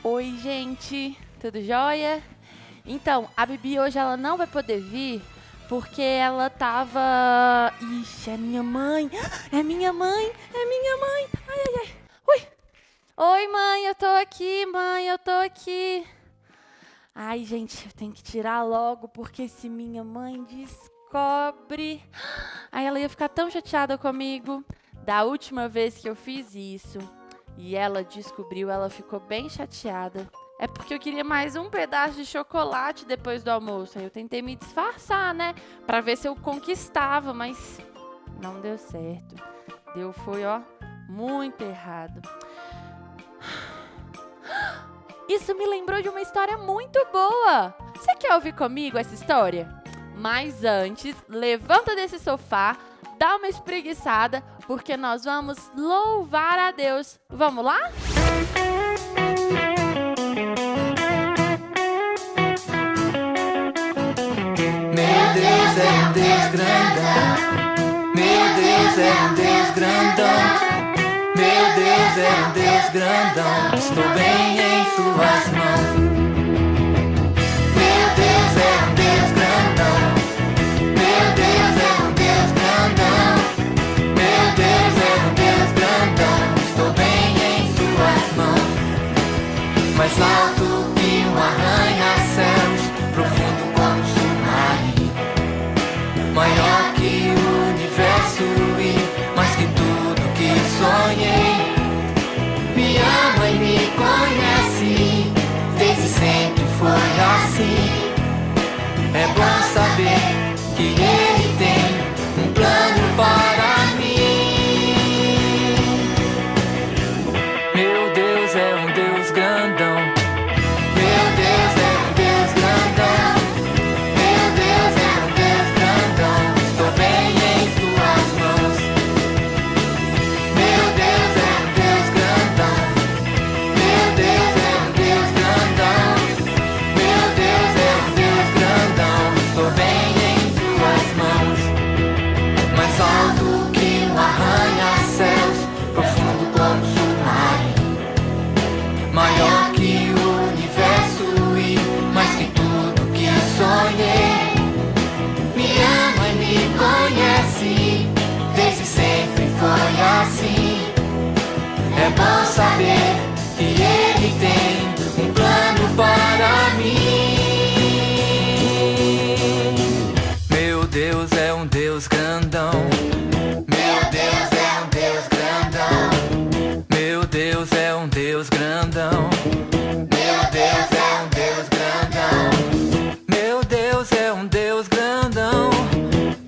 Oi, gente, tudo jóia? Então, a Bibi hoje ela não vai poder vir porque ela tava... Ixi, é minha mãe! É minha mãe! É minha mãe! Ai, ai, ai! Ui! Oi, mãe, eu tô aqui, mãe, eu tô aqui. Ai, gente, eu tenho que tirar logo porque se minha mãe descobre... Aí ela ia ficar tão chateada comigo. Da última vez que eu fiz isso e ela descobriu, ela ficou bem chateada. É porque eu queria mais um pedaço de chocolate depois do almoço. Aí eu tentei me disfarçar, né? Pra ver se eu conquistava, mas não deu certo. Foi, ó, muito errado. Isso me lembrou de uma história muito boa. Você quer ouvir comigo essa história? Mas antes, levanta desse sofá, dá uma espreguiçada, porque nós vamos louvar a Deus. Vamos lá? Meu Deus é um Deus grandão. Meu Deus é um Deus grandão. Meu Deus é um Deus grandão. Estou bem em suas mãos. Meu Deus é um Deus grandão. Meu Deus é um Deus grandão. Meu Deus é um Deus grandão. Estou bem em suas mãos. Mais alto que um arranha-céus, profundo como o submarino, maior que o universo e mais que tudo que sonhei. Me ama e me conhece, desde sempre foi assim. É bom saber que Ele tem um plano para mim. Meu Deus é um Deus grandão. Meu Deus é um Deus grandão. Meu Deus é um Deus grandão. Estou bem em suas mãos. Meu Deus é um Deus grandão. Meu Deus é um Deus grandão. Meu Deus é um Deus grandão. Estou bem em suas mãos. Mais alto que um arranha-céus, profundo como o submarino, maior que o universo e mais que tudo que sonhei. Me ama e me conhece, desde sempre foi assim. É bom saber que Ele tem um plano para mim. Meu Deus é um Deus grandão. Meu Deus é um Deus grandão. Meu Deus é um Deus grandão. Meu Deus é um Deus grandão. Meu Deus é um Deus grandão.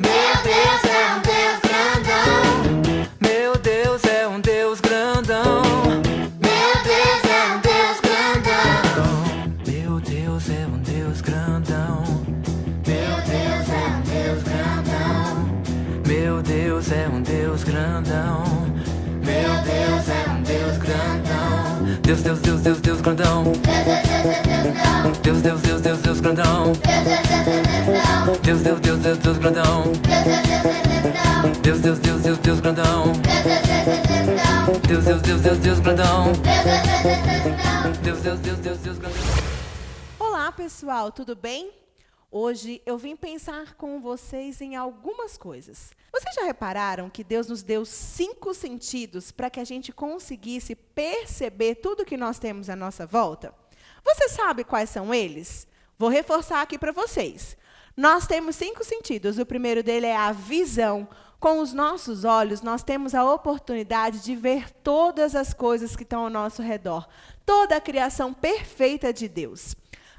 Meu Deus é um Deus grandão. Meu Deus é um Deus grandão. Meu Deus é um Deus grandão. Meu Deus é um Deus grandão. Meu Deus é um Deus grandão. Meu Deus é um Deus grandão. Meu Deus é um Deus grandão. Deus, Deus, Deus, Deus, Deus grandão. Deus, Deus, Deus, Deus, Deus grandão. Deus, Deus, Deus, Deus, Deus grandão. Deus, Deus, Deus, Deus, Deus grandão. Deus, Deus, Deus, Deus, Deus grandão. Deus, Deus, Deus, Deus, Deus grandão. Olá, pessoal, tudo bem? Hoje eu vim pensar com vocês em algumas coisas. Vocês já repararam que Deus nos deu 5 sentidos para que a gente conseguisse perceber tudo que nós temos à nossa volta? Você sabe quais são eles? Vou reforçar aqui para vocês. Nós temos 5 sentidos. O primeiro dele é a visão. Com os nossos olhos, nós temos a oportunidade de ver todas as coisas que estão ao nosso redor. Toda a criação perfeita de Deus.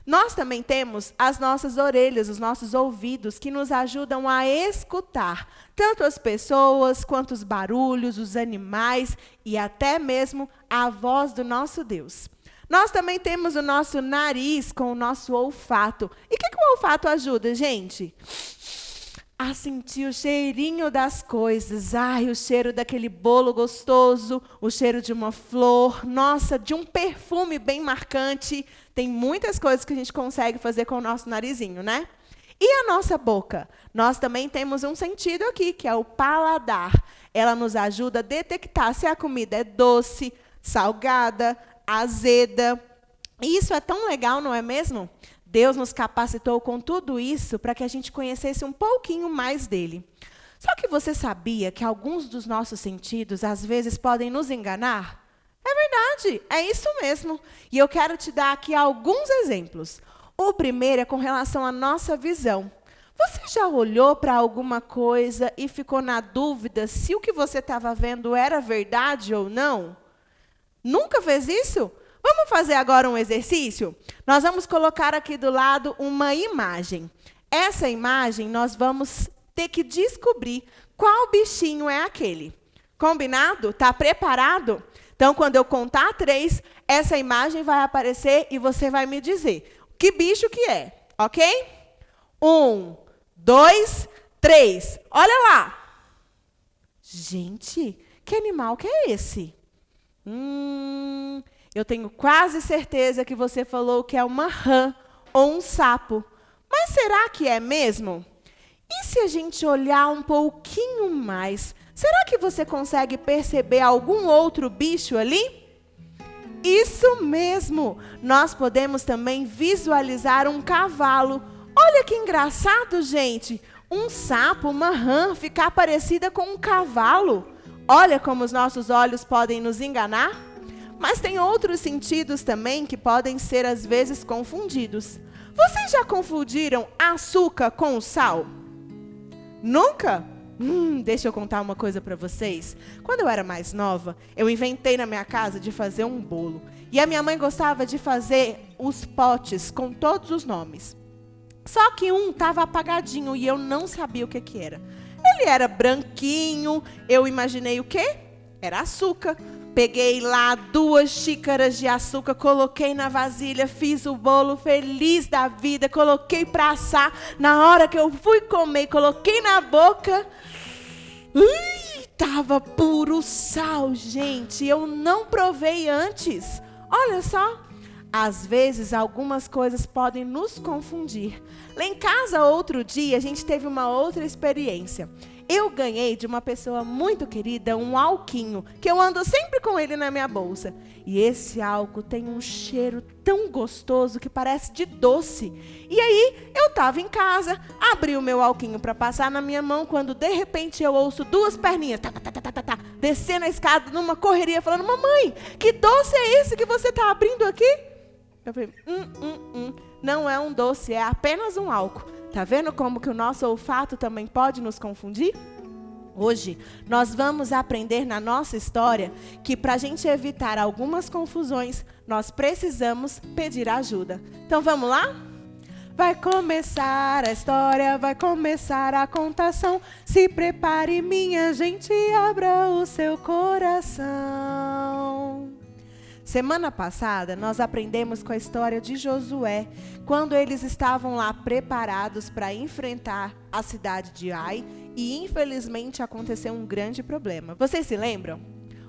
Nós também temos as nossas orelhas, os nossos ouvidos, que nos ajudam a escutar tanto as pessoas, quanto os barulhos, os animais e até mesmo a voz do nosso Deus. Nós também temos o nosso nariz com o nosso olfato. E o que o olfato ajuda, gente? A sentir o cheirinho das coisas. Ai, o cheiro daquele bolo gostoso, o cheiro de uma flor, nossa, de um perfume bem marcante. Tem muitas coisas que a gente consegue fazer com o nosso narizinho, né? E a nossa boca? Nós também temos um sentido aqui, que é o paladar. Ela nos ajuda a detectar se a comida é doce, salgada, azeda. E isso é tão legal, não é mesmo? Deus nos capacitou com tudo isso para que a gente conhecesse um pouquinho mais dele. Só que você sabia que alguns dos nossos sentidos, às vezes, podem nos enganar? É verdade, é isso mesmo. E eu quero te dar aqui alguns exemplos. O primeiro é com relação à nossa visão. Você já olhou para alguma coisa e ficou na dúvida se o que você estava vendo era verdade ou não? Nunca fez isso? Vamos fazer agora um exercício? Nós vamos colocar aqui do lado uma imagem. Essa imagem nós vamos ter que descobrir qual bichinho é aquele. Combinado? Está preparado? Então, quando eu contar 3, essa imagem vai aparecer e você vai me dizer que bicho que é, ok? 1, 2, 3. Olha lá. Gente, que animal que é esse? Eu tenho quase certeza que você falou que é uma rã ou um sapo. Mas será que é mesmo? E se a gente olhar um pouquinho mais, será que você consegue perceber algum outro bicho ali? Isso mesmo! Nós podemos também visualizar um cavalo. Olha que engraçado, gente! Um sapo, uma rã, ficar parecida com um cavalo. Olha como os nossos olhos podem nos enganar. Mas tem outros sentidos também que podem ser, às vezes, confundidos. Vocês já confundiram açúcar com sal? Nunca? Deixa eu contar uma coisa para vocês. Quando eu era mais nova, eu inventei na minha casa de fazer um bolo. E a minha mãe gostava de fazer os potes com todos os nomes. Só que um estava apagadinho e eu não sabia o que era. Ele era branquinho, eu imaginei o quê? Era açúcar. Peguei lá 2 xícaras de açúcar, coloquei na vasilha, fiz o bolo feliz da vida, coloquei para assar. Na hora que eu fui comer, coloquei na boca, tava puro sal, gente. Eu não provei antes. Olha só, às vezes algumas coisas podem nos confundir. Lá em casa, outro dia, a gente teve uma outra experiência. Eu ganhei de uma pessoa muito querida um alquinho, que eu ando sempre com ele na minha bolsa. E esse álcool tem um cheiro tão gostoso que parece de doce. E aí, eu estava em casa, abri o meu alquinho para passar na minha mão, quando de repente eu ouço 2 perninhas, descendo a escada numa correria, falando: mamãe, que doce é esse que você está abrindo aqui? Eu falei, não é um doce, é apenas um álcool. Tá vendo como que o nosso olfato também pode nos confundir? Hoje, nós vamos aprender na nossa história que para a gente evitar algumas confusões, nós precisamos pedir ajuda. Então, vamos lá? Vai começar a história, vai começar a contação. Se prepare, minha gente, abra o seu coração. Semana passada, nós aprendemos com a história de Josué, quando eles estavam lá preparados para enfrentar a cidade de Ai, e infelizmente aconteceu um grande problema. Vocês se lembram?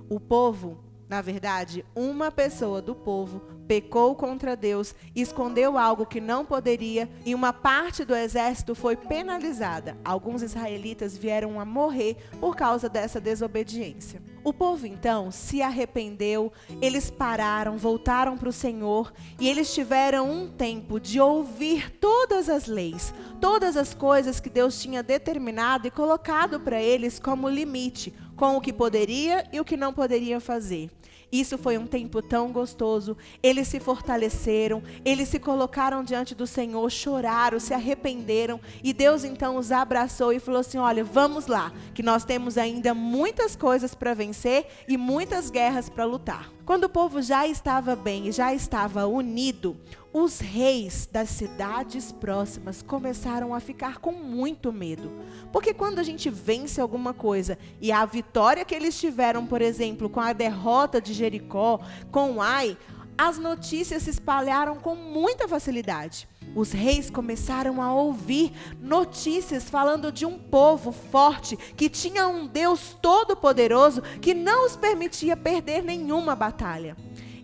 O povo, na verdade, uma pessoa do povo pecou contra Deus, escondeu algo que não poderia, e uma parte do exército foi penalizada. Alguns israelitas vieram a morrer por causa dessa desobediência. O povo, então, se arrependeu, eles pararam, voltaram para o Senhor, e eles tiveram um tempo de ouvir todas as leis, todas as coisas que Deus tinha determinado e colocado para eles como limite, com o que poderia e o que não poderia fazer. Isso foi um tempo tão gostoso. Eles se fortaleceram, eles se colocaram diante do Senhor, choraram, se arrependeram, e Deus então os abraçou e falou assim: olha, vamos lá, que nós temos ainda muitas coisas para vencer e muitas guerras para lutar. Quando o povo já estava bem e já estava unido, os reis das cidades próximas começaram a ficar com muito medo. Porque quando a gente vence alguma coisa e a vitória que eles tiveram, por exemplo, com a derrota de Jericó, com Ai, as notícias se espalharam com muita facilidade. Os reis começaram a ouvir notícias falando de um povo forte, que tinha um Deus todo-poderoso, que não os permitia perder nenhuma batalha.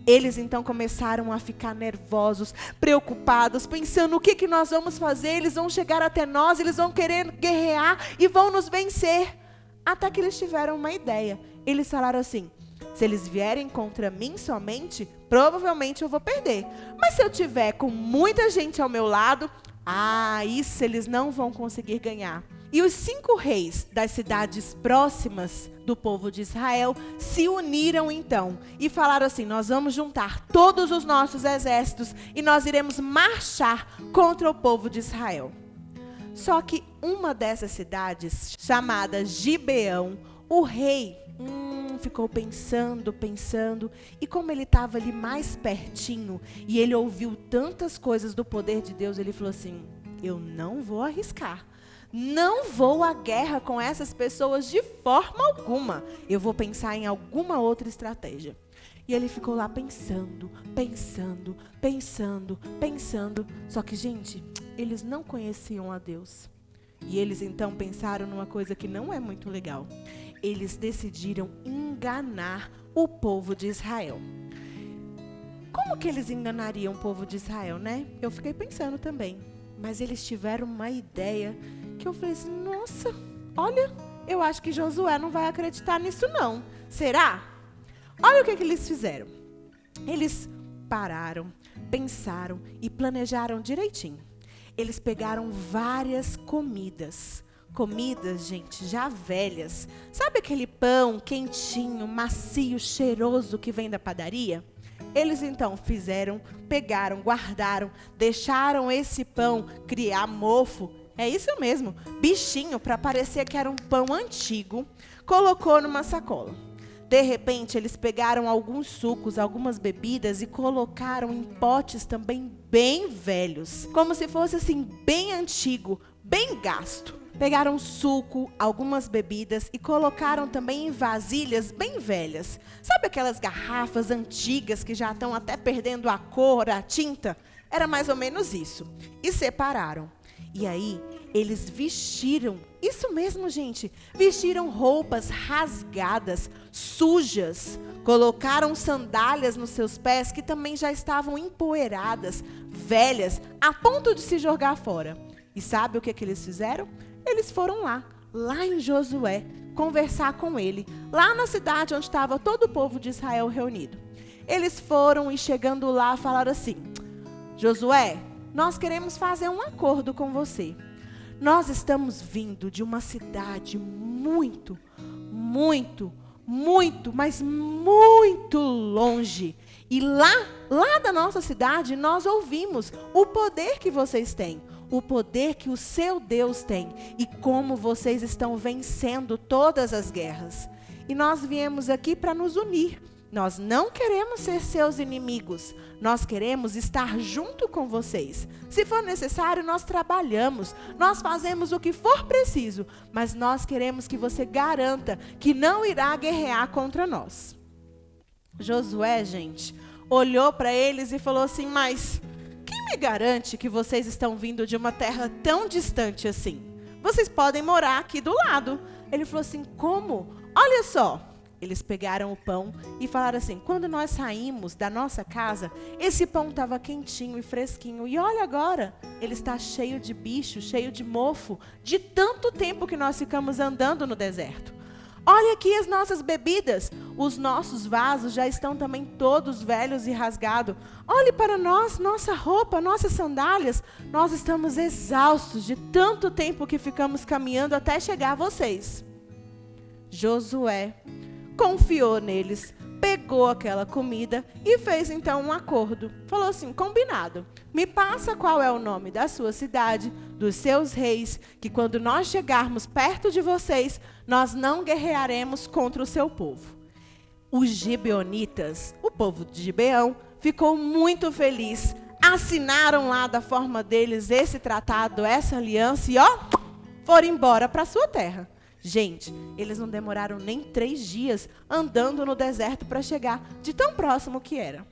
Eles então começaram a ficar nervosos, preocupados, pensando: o que nós vamos fazer? Eles vão chegar até nós, eles vão querer guerrear e vão nos vencer. Até que eles tiveram uma ideia. Eles falaram assim: Se eles vierem contra mim somente, provavelmente eu vou perder. Mas se eu tiver com muita gente ao meu lado, isso eles não vão conseguir ganhar. E os 5 reis das cidades próximas do povo de Israel se uniram então e falaram assim: nós vamos juntar todos os nossos exércitos e nós iremos marchar contra o povo de Israel. Só que uma dessas cidades, chamada Gibeão, o rei ficou pensando, e como ele estava ali mais pertinho e ele ouviu tantas coisas do poder de Deus, ele falou assim: eu não vou arriscar. Não vou à guerra com essas pessoas de forma alguma. Eu vou pensar em alguma outra estratégia. E ele ficou lá pensando. Só que, gente, eles não conheciam a Deus. E eles então pensaram numa coisa que não é muito legal. Eles decidiram enganar o povo de Israel. Como que eles enganariam o povo de Israel, né? Eu fiquei pensando também. Mas eles tiveram uma ideia que eu falei assim: nossa, olha, eu acho que Josué não vai acreditar nisso não. Será? Olha o que eles fizeram. Eles pararam, pensaram e planejaram direitinho. Eles pegaram várias comidas. Comidas, gente, já velhas. Sabe aquele pão quentinho, macio, cheiroso que vem da padaria? Eles então pegaram, guardaram, deixaram esse pão criar mofo. É isso mesmo, bichinho, para parecer que era um pão antigo. Colocou numa sacola. De repente, eles pegaram alguns sucos, algumas bebidas e colocaram em potes também bem velhos. Como se fosse assim, bem antigo, bem gasto. Pegaram suco, algumas bebidas e colocaram também em vasilhas bem velhas. Sabe aquelas garrafas antigas que já estão até perdendo a cor, a tinta? Era mais ou menos isso. E separaram. E aí, eles vestiram, isso mesmo, gente, vestiram roupas rasgadas, sujas, colocaram sandálias nos seus pés que também já estavam empoeiradas, velhas, a ponto de se jogar fora. E sabe o que eles fizeram? Eles foram lá em Josué, conversar com ele, lá na cidade onde estava todo o povo de Israel reunido. Eles foram e chegando lá falaram assim: Josué, nós queremos fazer um acordo com você. Nós estamos vindo de uma cidade muito, mas muito longe. E lá da nossa cidade, nós ouvimos o poder que vocês têm, o poder que o seu Deus tem e como vocês estão vencendo todas as guerras. E nós viemos aqui para nos unir. Nós não queremos ser seus inimigos. Nós queremos estar junto com vocês. Se for necessário, nós trabalhamos. Nós fazemos o que for preciso. Mas nós queremos que você garanta que não irá guerrear contra nós. Josué, gente, olhou para eles e falou assim: mas quem me garante que vocês estão vindo de uma terra tão distante assim? Vocês podem morar aqui do lado. Ele falou assim: como? Olha só. Eles pegaram o pão e falaram assim: quando nós saímos da nossa casa, esse pão estava quentinho e fresquinho. E olha agora, ele está cheio de bicho, cheio de mofo, de tanto tempo que nós ficamos andando no deserto. Olha aqui as nossas bebidas. Os nossos vasos já estão também todos velhos e rasgados. Olhe para nós, nossa roupa, nossas sandálias. Nós estamos exaustos de tanto tempo que ficamos caminhando até chegar a vocês. Josué confiou neles, pegou aquela comida e fez então um acordo. Falou assim: combinado, me passa qual é o nome da sua cidade, dos seus reis, que quando nós chegarmos perto de vocês, nós não guerrearemos contra o seu povo. Os gibeonitas, o povo de Gibeão, ficou muito feliz. Assinaram lá da forma deles esse tratado, essa aliança e foram embora para a sua terra. Gente, eles não demoraram nem 3 dias andando no deserto para chegar, de tão próximo que era.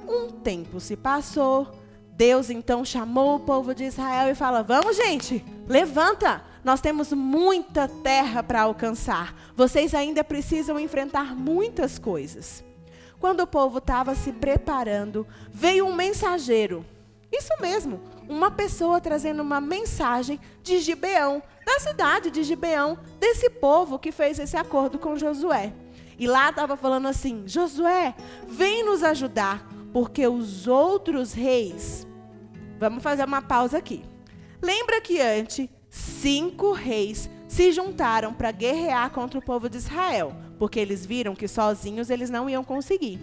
Um tempo se passou, Deus então chamou o povo de Israel e fala: vamos, gente, levanta, nós temos muita terra para alcançar, vocês ainda precisam enfrentar muitas coisas. Quando o povo estava se preparando, veio um mensageiro. Isso mesmo, uma pessoa trazendo uma mensagem de Gibeão, da cidade de Gibeão, desse povo que fez esse acordo com Josué. E lá estava falando assim: Josué, vem nos ajudar, porque os outros reis... Vamos fazer uma pausa aqui. Lembra que antes 5 reis se juntaram para guerrear contra o povo de Israel, porque eles viram que sozinhos eles não iam conseguir.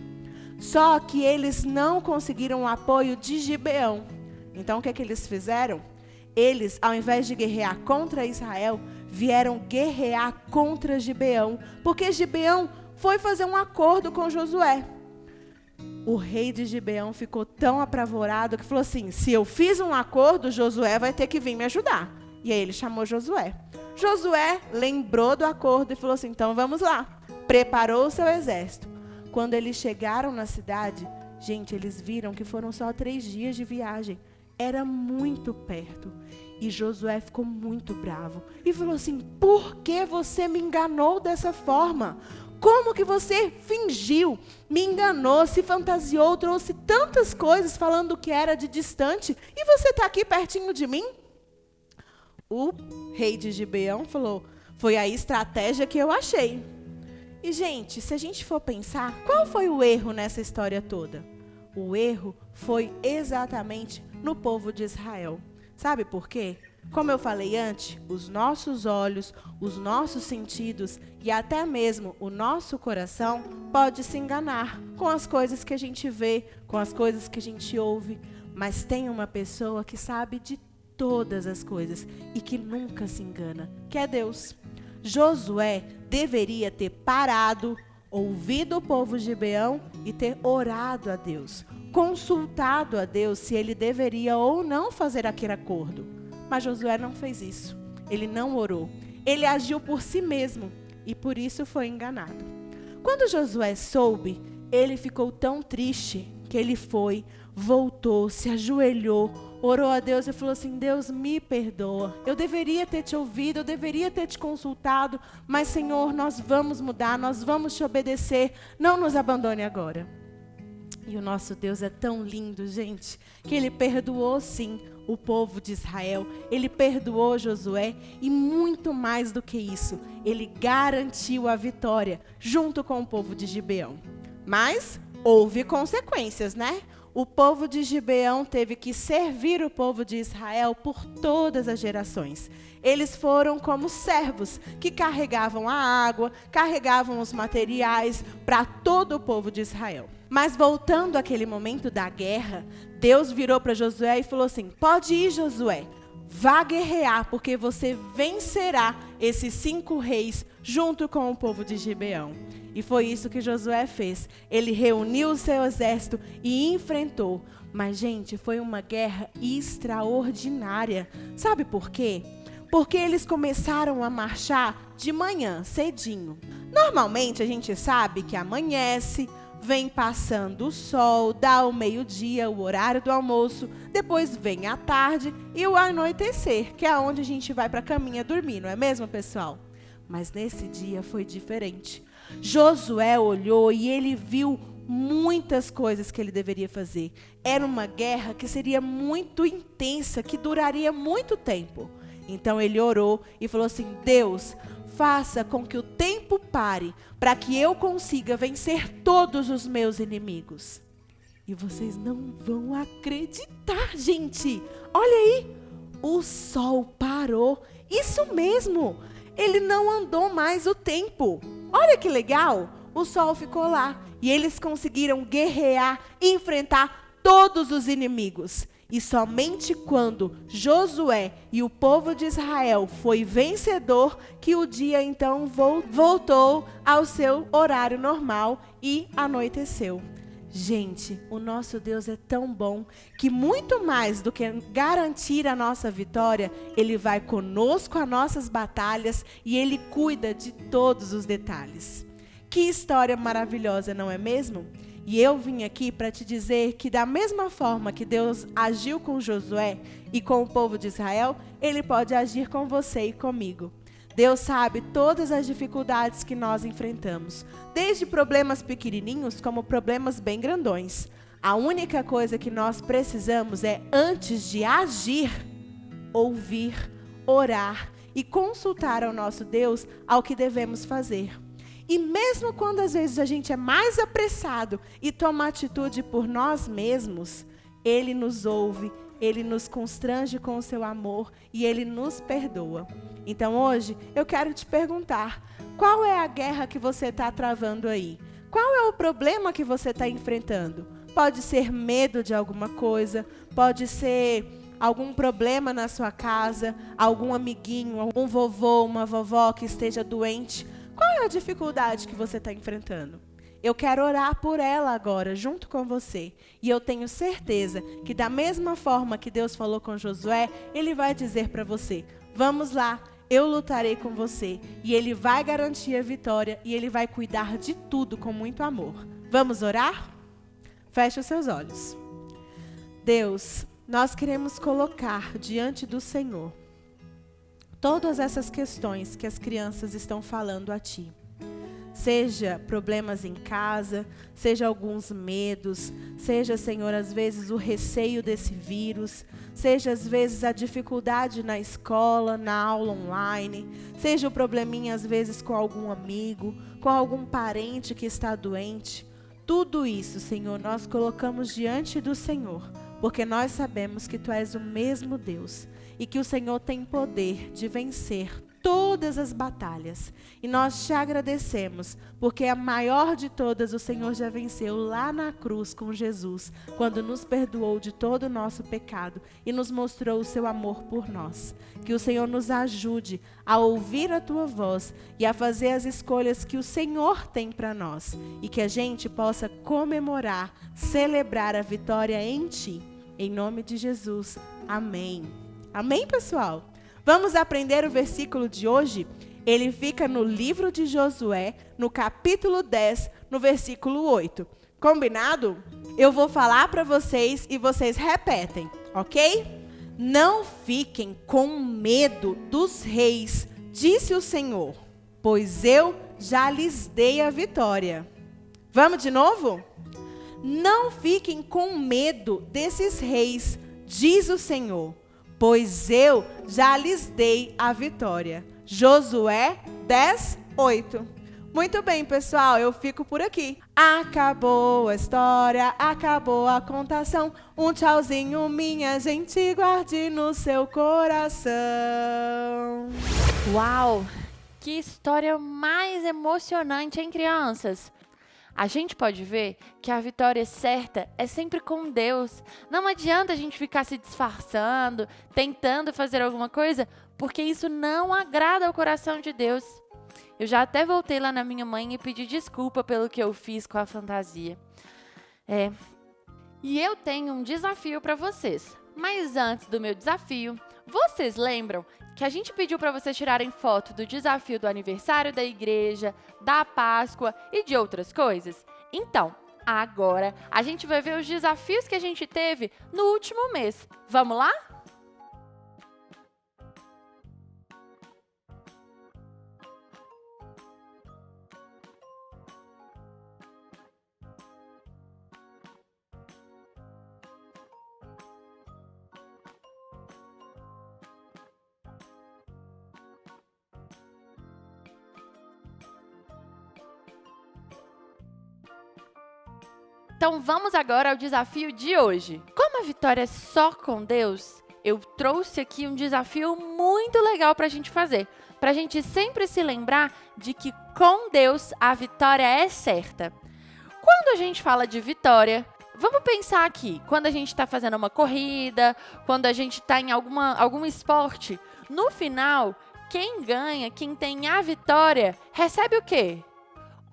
Só que eles não conseguiram o apoio de Gibeão. Então o que é que eles fizeram? Eles, ao invés de guerrear contra Israel, vieram guerrear contra Gibeão, porque Gibeão foi fazer um acordo com Josué. O rei de Gibeão ficou tão apavorado que falou assim: se eu fiz um acordo, Josué vai ter que vir me ajudar. E aí ele chamou Josué. Josué lembrou do acordo e falou assim: então vamos lá. Preparou o seu exército. Quando eles chegaram na cidade, gente, eles viram que foram só 3 dias de viagem. Era muito perto. E Josué ficou muito bravo e falou assim: por que você me enganou dessa forma? Como que você fingiu, me enganou, se fantasiou, trouxe tantas coisas falando que era de distante, e você está aqui pertinho de mim? O rei de Gibeão falou: foi a estratégia que eu achei. E, gente, se a gente for pensar, qual foi o erro nessa história toda? O erro foi exatamente no povo de Israel. Sabe por quê? Como eu falei antes, os nossos olhos, os nossos sentidos e até mesmo o nosso coração pode se enganar com as coisas que a gente vê, com as coisas que a gente ouve. Mas tem uma pessoa que sabe de todas as coisas e que nunca se engana, que é Deus. Josué deveria ter parado, ouvido o povo de Gibeão e ter orado a Deus, consultado a Deus se ele deveria ou não fazer aquele acordo. Mas Josué não fez isso. Ele não orou. Ele agiu por si mesmo e por isso foi enganado. Quando Josué soube, ele ficou tão triste que ele foi, voltou, se ajoelhou, orou a Deus e falou assim: Deus, me perdoa. Eu deveria ter te ouvido, eu deveria ter te consultado, mas Senhor, nós vamos mudar, nós vamos te obedecer. Não nos abandone agora. E o nosso Deus é tão lindo, gente, que Ele perdoou sim o povo de Israel, Ele perdoou Josué e muito mais do que isso, Ele garantiu a vitória junto com o povo de Gibeão. Mas houve consequências, né? O povo de Gibeão teve que servir o povo de Israel por todas as gerações. Eles foram como servos que carregavam a água, carregavam os materiais para todo o povo de Israel. Mas voltando àquele momento da guerra, Deus virou para Josué e falou assim: pode ir, Josué, vá guerrear, porque você vencerá esses 5 reis junto com o povo de Gibeão. E foi isso que Josué fez. Ele reuniu o seu exército e enfrentou. Mas, gente, foi uma guerra extraordinária. Sabe por quê? Porque eles começaram a marchar de manhã, cedinho. Normalmente, a gente sabe que amanhece, vem passando o sol, dá o meio-dia, o horário do almoço, depois vem a tarde e o anoitecer, que é onde a gente vai para a caminha dormir, não é mesmo, pessoal? Mas nesse dia foi diferente. Josué olhou e ele viu muitas coisas que ele deveria fazer. Era uma guerra que seria muito intensa, que duraria muito tempo. Então ele orou e falou assim: Deus, faça com que o tempo pare, para que eu consiga vencer todos os meus inimigos. E vocês não vão acreditar, gente. Olha aí, o sol parou. Isso mesmo, ele não andou mais o tempo. Olha que legal, o sol ficou lá. E eles conseguiram guerrear e enfrentar todos os inimigos. E somente quando Josué e o povo de Israel foi vencedor, que o dia então voltou ao seu horário normal e anoiteceu. Gente, o nosso Deus é tão bom que muito mais do que garantir a nossa vitória, Ele vai conosco às nossas batalhas e Ele cuida de todos os detalhes. Que história maravilhosa, não é mesmo? E eu vim aqui para te dizer que da mesma forma que Deus agiu com Josué e com o povo de Israel, Ele pode agir com você e comigo. Deus sabe todas as dificuldades que nós enfrentamos, desde problemas pequenininhos como problemas bem grandões. A única coisa que nós precisamos é, antes de agir, ouvir, orar e consultar ao nosso Deus ao que devemos fazer. E mesmo quando às vezes a gente é mais apressado e toma atitude por nós mesmos, Ele nos ouve, Ele nos constrange com o seu amor e Ele nos perdoa. Então hoje eu quero te perguntar, qual é a guerra que você está travando aí? Qual é o problema que você está enfrentando? Pode ser medo de alguma coisa, pode ser algum problema na sua casa, algum amiguinho, algum vovô, uma vovó que esteja doente. Qual é a dificuldade que você está enfrentando? Eu quero orar por ela agora, junto com você. E eu tenho certeza que da mesma forma que Deus falou com Josué, Ele vai dizer para você, vamos lá, eu lutarei com você. E Ele vai garantir a vitória e Ele vai cuidar de tudo com muito amor. Vamos orar? Feche os seus olhos. Deus, nós queremos colocar diante do Senhor todas essas questões que as crianças estão falando a Ti. Seja problemas em casa, seja alguns medos, seja, Senhor, às vezes o receio desse vírus, seja às vezes a dificuldade na escola, na aula online, seja o probleminha às vezes com algum amigo, com algum parente que está doente. Tudo isso, Senhor, nós colocamos diante do Senhor, porque nós sabemos que Tu és o mesmo Deus e que o Senhor tem poder de vencer todas as batalhas. E nós te agradecemos, porque a maior de todas o Senhor já venceu lá na cruz com Jesus, quando nos perdoou de todo o nosso pecado e nos mostrou o seu amor por nós. Que o Senhor nos ajude a ouvir a Tua voz e a fazer as escolhas que o Senhor tem para nós. E que a gente possa comemorar, celebrar a vitória em Ti. Em nome de Jesus. Amém. Amém, pessoal? Vamos aprender o versículo de hoje? Ele fica no livro de Josué, no capítulo 10, no versículo 8. Combinado? Eu vou falar para vocês e vocês repetem, ok? Não fiquem com medo dos reis, disse o Senhor, pois eu já lhes dei a vitória. Vamos de novo? Não fiquem com medo desses reis, diz o Senhor, pois eu já lhes dei a vitória. Josué 10, 8. Muito bem, pessoal, eu fico por aqui. Acabou a história, acabou a contação. Um tchauzinho, minha gente, guarde no seu coração. Uau! Que história mais emocionante, hein, crianças? A gente pode ver que a vitória certa é sempre com Deus. Não adianta a gente ficar se disfarçando, tentando fazer alguma coisa, porque isso não agrada ao coração de Deus. Eu já até voltei lá na minha mãe e pedi desculpa pelo que eu fiz com a fantasia. E eu tenho um desafio para vocês. Mas antes do meu desafio, vocês lembram que a gente pediu para vocês tirarem foto do desafio do aniversário da igreja, da Páscoa e de outras coisas? Então, agora a gente vai ver os desafios que a gente teve no último mês. Vamos lá? Então vamos agora ao desafio de hoje. Como a vitória é só com Deus, eu trouxe aqui um desafio muito legal para a gente fazer. Para a gente sempre se lembrar de que com Deus a vitória é certa. Quando a gente fala de vitória, vamos pensar aqui, quando a gente está fazendo uma corrida, quando a gente está em algum esporte, no final, quem ganha, quem tem a vitória, recebe o quê?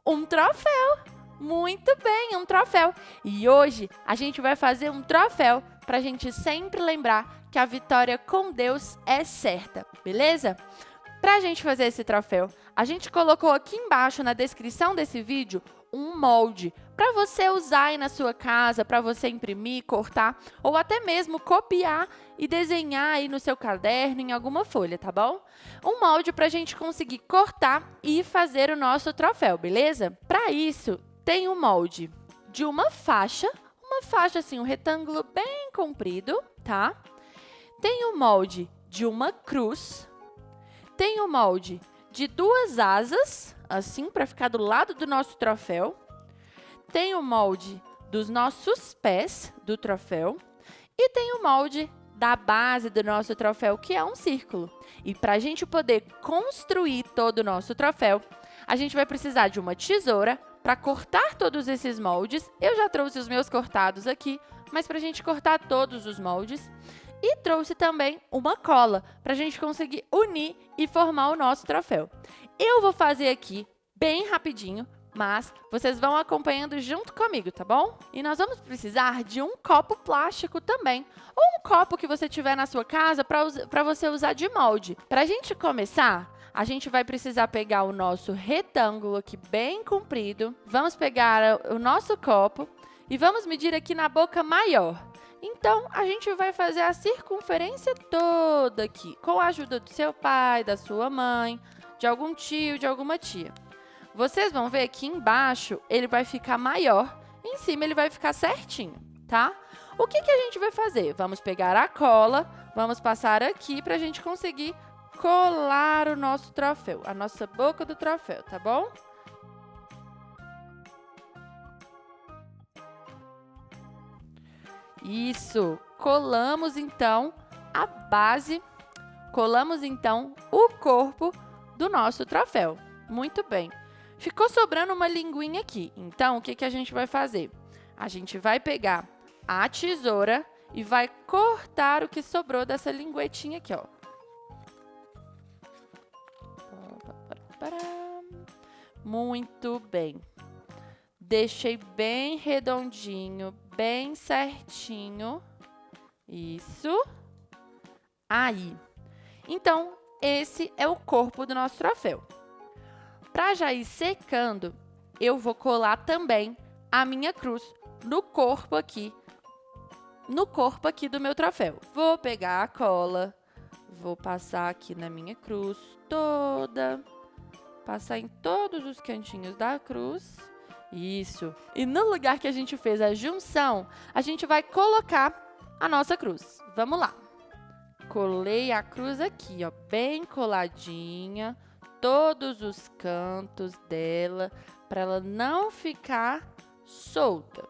Um troféu. Muito bem, um troféu. E hoje a gente vai fazer um troféu para a gente sempre lembrar que a vitória com Deus é certa, beleza? Para a gente fazer esse troféu, a gente colocou aqui embaixo na descrição desse vídeo um molde para você usar aí na sua casa, para você imprimir, cortar ou até mesmo copiar e desenhar aí no seu caderno, em alguma folha, tá bom? Um molde para a gente conseguir cortar e fazer o nosso troféu, beleza? Para isso, tem um molde de uma faixa assim, um retângulo bem comprido, tá? Tem um molde de uma cruz, tem um molde de duas asas, assim, para ficar do lado do nosso troféu. Tem o molde dos nossos pés do troféu. E tem o molde da base do nosso troféu, que é um círculo. E para a gente poder construir todo o nosso troféu, a gente vai precisar de uma tesoura para cortar todos esses moldes. Eu já trouxe os meus cortados aqui, mas para a gente cortar todos os moldes. E trouxe também uma cola para a gente conseguir unir e formar o nosso troféu. Eu vou fazer aqui bem rapidinho, mas vocês vão acompanhando junto comigo, tá bom? E nós vamos precisar de um copo plástico também, ou um copo que você tiver na sua casa para você usar de molde. Para a gente começar, a gente vai precisar pegar o nosso retângulo aqui bem comprido, vamos pegar o nosso copo e vamos medir aqui na boca maior. Então, a gente vai fazer a circunferência toda aqui, com a ajuda do seu pai, da sua mãe, de algum tio, de alguma tia. Vocês vão ver que embaixo ele vai ficar maior, em cima ele vai ficar certinho, tá? O que a gente vai fazer? Vamos pegar a cola, vamos passar aqui para a gente conseguir colar o nosso troféu, a nossa boca do troféu, tá bom? Isso, colamos então a base, colamos então o corpo do nosso troféu. Muito bem. Ficou sobrando uma linguinha aqui. Então, o que a gente vai fazer? A gente vai pegar a tesoura e vai cortar o que sobrou dessa linguetinha aqui, ó. Muito bem. Deixei bem redondinho, bem certinho. Isso. Aí. Então, esse é o corpo do nosso troféu. Para já ir secando, eu vou colar também a minha cruz no corpo aqui do meu troféu. Vou pegar a cola, vou passar aqui na minha cruz toda, passar em todos os cantinhos da cruz. Isso. E no lugar que a gente fez a junção, a gente vai colocar a nossa cruz. Vamos lá. Colei a cruz aqui, ó, bem coladinha, todos os cantos dela, para ela não ficar solta.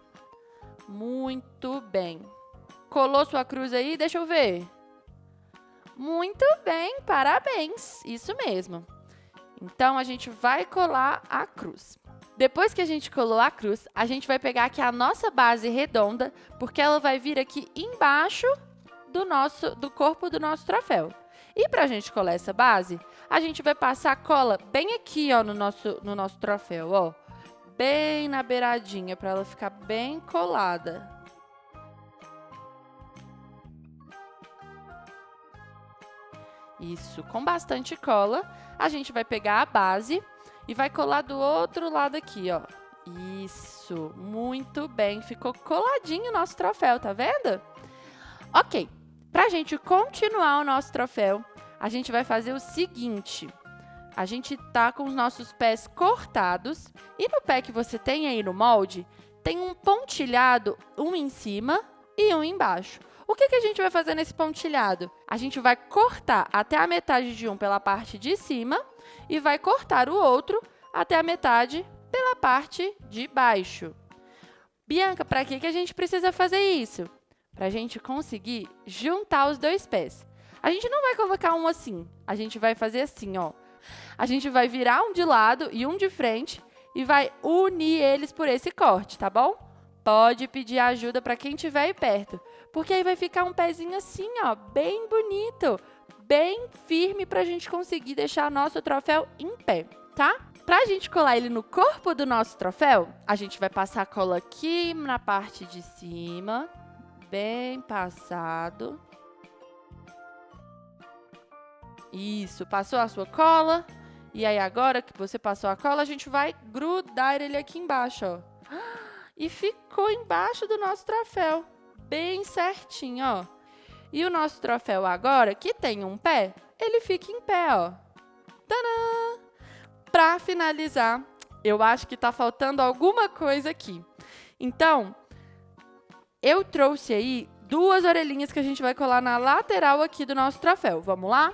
Muito bem. Colou sua cruz aí? Deixa eu ver. Muito bem, parabéns. Isso mesmo. Então, a gente vai colar a cruz. Depois que a gente colou a cruz, a gente vai pegar aqui a nossa base redonda, porque ela vai vir aqui embaixo do corpo do nosso troféu. E para a gente colar essa base, a gente vai passar a cola bem aqui, ó, no nosso troféu, ó. Bem na beiradinha, para ela ficar bem colada. Isso, com bastante cola, a gente vai pegar a base e vai colar do outro lado aqui, ó. Isso, muito bem, ficou coladinho o nosso troféu, tá vendo? Ok, para a gente continuar o nosso troféu, a gente vai fazer o seguinte. A gente tá com os nossos pés cortados e no pé que você tem aí no molde, tem um pontilhado, um em cima e um embaixo. O que a gente vai fazer nesse pontilhado? A gente vai cortar até a metade de um pela parte de cima e vai cortar o outro até a metade pela parte de baixo. Bianca, para que a gente precisa fazer isso? Para a gente conseguir juntar os dois pés. A gente não vai colocar um assim, a gente vai fazer assim, ó. A gente vai virar um de lado e um de frente e vai unir eles por esse corte, tá bom? Pode pedir ajuda para quem estiver aí perto, porque aí vai ficar um pezinho assim, ó, bem bonito, bem firme para a gente conseguir deixar nosso troféu em pé, tá? Para a gente colar ele no corpo do nosso troféu, a gente vai passar a cola aqui na parte de cima, bem passado. Isso, passou a sua cola. E aí agora que você passou a cola, a gente vai grudar ele aqui embaixo, ó. E ficou embaixo do nosso troféu, bem certinho, ó. E o nosso troféu agora, que tem um pé, ele fica em pé, ó. Tadã! Para finalizar, eu acho que tá faltando alguma coisa aqui. Então, eu trouxe aí 2 orelhinhas que a gente vai colar na lateral aqui do nosso troféu. Vamos lá?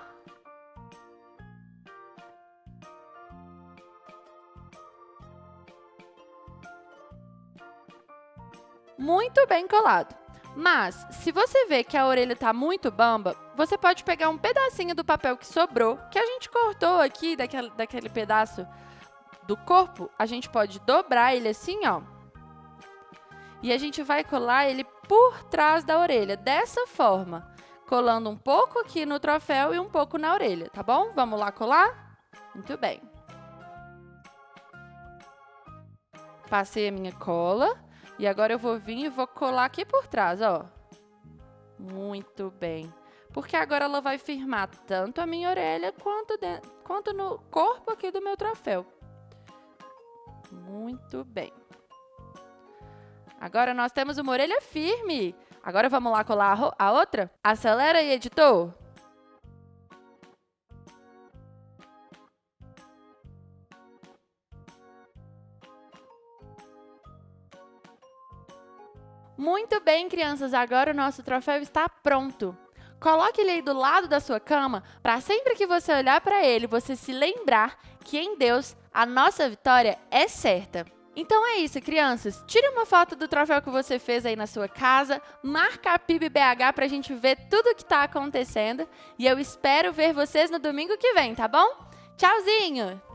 muito bem colado. Mas, se você vê que a orelha está muito bamba, você pode pegar um pedacinho do papel que sobrou, que a gente cortou aqui, daquele pedaço do corpo, a gente pode dobrar ele assim, ó. E a gente vai colar ele por trás da orelha, dessa forma. Colando um pouco aqui no troféu e um pouco na orelha, tá bom? Vamos lá colar? Muito bem. Passei a minha cola e agora eu vou vir e vou colar aqui por trás, ó. Muito bem. Porque agora ela vai firmar tanto a minha orelha quanto no corpo aqui do meu troféu. Muito bem. Agora nós temos uma orelha firme. Agora vamos lá colar a outra? Acelera aí, editor. Muito bem, crianças. Agora o nosso troféu está pronto. Coloque ele aí do lado da sua cama para sempre que você olhar para ele, você se lembrar que em Deus a nossa vitória é certa. Então é isso, crianças. Tire uma foto do troféu que você fez aí na sua casa, marca a PIB BH para a gente ver tudo o que está acontecendo. E eu espero ver vocês no domingo que vem, tá bom? Tchauzinho!